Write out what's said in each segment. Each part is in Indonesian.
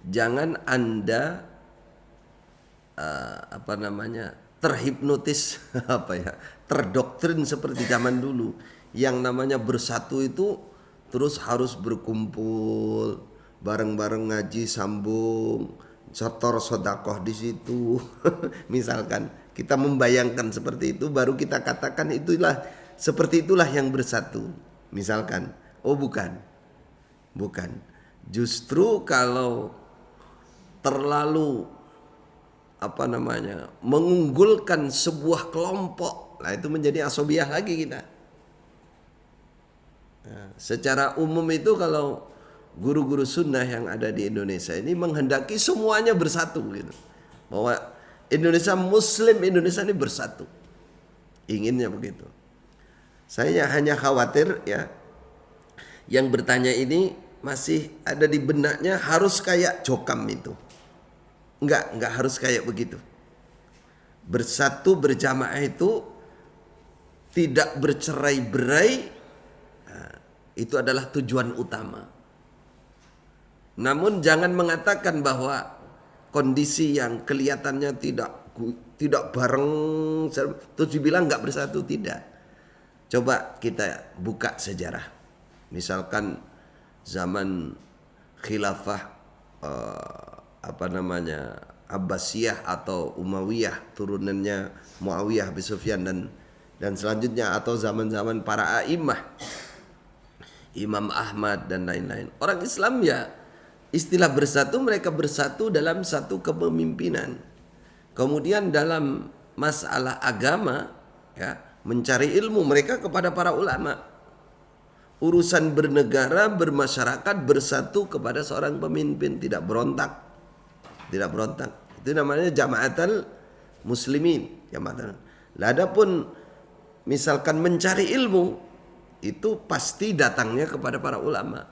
Jangan Anda terhipnotis terdoktrin seperti zaman dulu. Yang namanya bersatu itu terus harus berkumpul, bareng-bareng ngaji sambung, setor sodakoh di situ. Misalkan kita membayangkan seperti itu, baru kita katakan itulah seperti itulah yang bersatu. Misalkan, oh bukan, bukan. Justru kalau terlalu mengunggulkan sebuah kelompok, nah itu menjadi asobiah lagi kita. Nah, secara umum itu kalau guru-guru sunnah yang ada di Indonesia ini menghendaki semuanya bersatu gitu, bahwa Indonesia Muslim Indonesia ini bersatu, inginnya begitu. Saya hanya khawatir ya, yang bertanya ini masih ada di benaknya harus kayak Jokam itu. Enggak harus kayak begitu. Bersatu berjamaah itu tidak bercerai-berai, nah, itu adalah tujuan utama. Namun jangan mengatakan bahwa kondisi yang kelihatannya tidak bareng terus dibilang enggak bersatu, tidak. Coba kita buka sejarah. Misalkan zaman khilafah Abbasiyah atau Umayyah, turunannya Muawiyah bin Sufyan dan selanjutnya, atau zaman-zaman para a'immah, Imam Ahmad dan lain-lain. Orang Islam ya istilah bersatu, mereka bersatu dalam satu kepemimpinan. Kemudian dalam masalah agama ya, mencari ilmu mereka kepada para ulama. Urusan bernegara, bermasyarakat, bersatu kepada seorang pemimpin, tidak berontak. Tidak berontak. Itu namanya jamaatul muslimin, jamaatul. Lah adapun misalkan mencari ilmu, itu pasti datangnya kepada para ulama.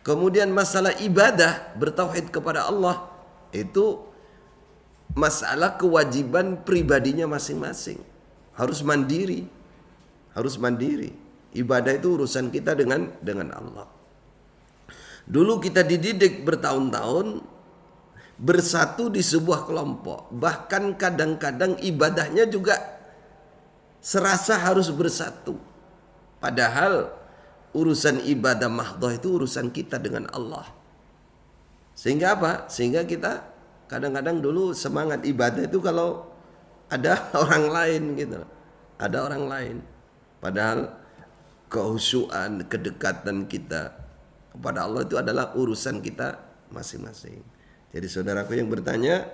Kemudian masalah ibadah, bertauhid kepada Allah, itu masalah kewajiban pribadinya masing-masing. Harus mandiri. Harus mandiri. Ibadah itu urusan kita dengan Allah. Dulu kita dididik bertahun-tahun bersatu di sebuah kelompok. Bahkan kadang-kadang ibadahnya juga serasa harus bersatu. Padahal urusan ibadah mahdhah itu urusan kita dengan Allah. Sehingga apa? Sehingga kita kadang-kadang dulu semangat ibadah itu kalau ada orang lain gitu. Ada orang lain. Padahal kehusuan, kedekatan kita kepada Allah itu adalah urusan kita masing-masing. Jadi saudaraku yang bertanya,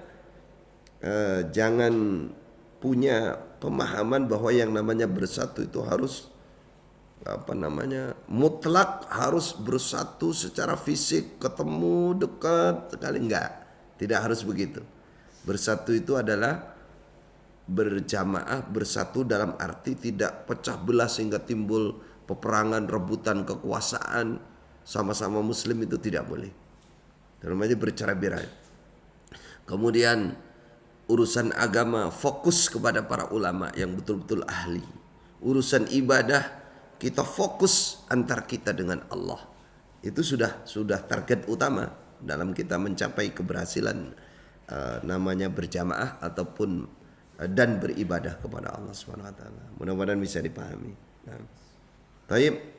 jangan punya pemahaman bahwa yang namanya bersatu itu harus mutlak harus bersatu secara fisik, ketemu dekat sekali, enggak. Tidak harus begitu. Bersatu itu adalah berjamaah, bersatu dalam arti tidak pecah belah sehingga timbul peperangan, rebutan kekuasaan, sama-sama muslim, itu tidak boleh. Namanya bercerai-berai. Kemudian urusan agama fokus kepada para ulama yang betul-betul ahli. Urusan ibadah kita fokus antar kita dengan Allah. Itu sudah target utama dalam kita mencapai keberhasilan namanya berjamaah ataupun dan beribadah kepada Allah Subhanahu wa taala. Mudah-mudahan bisa dipahami. Nah. Baik.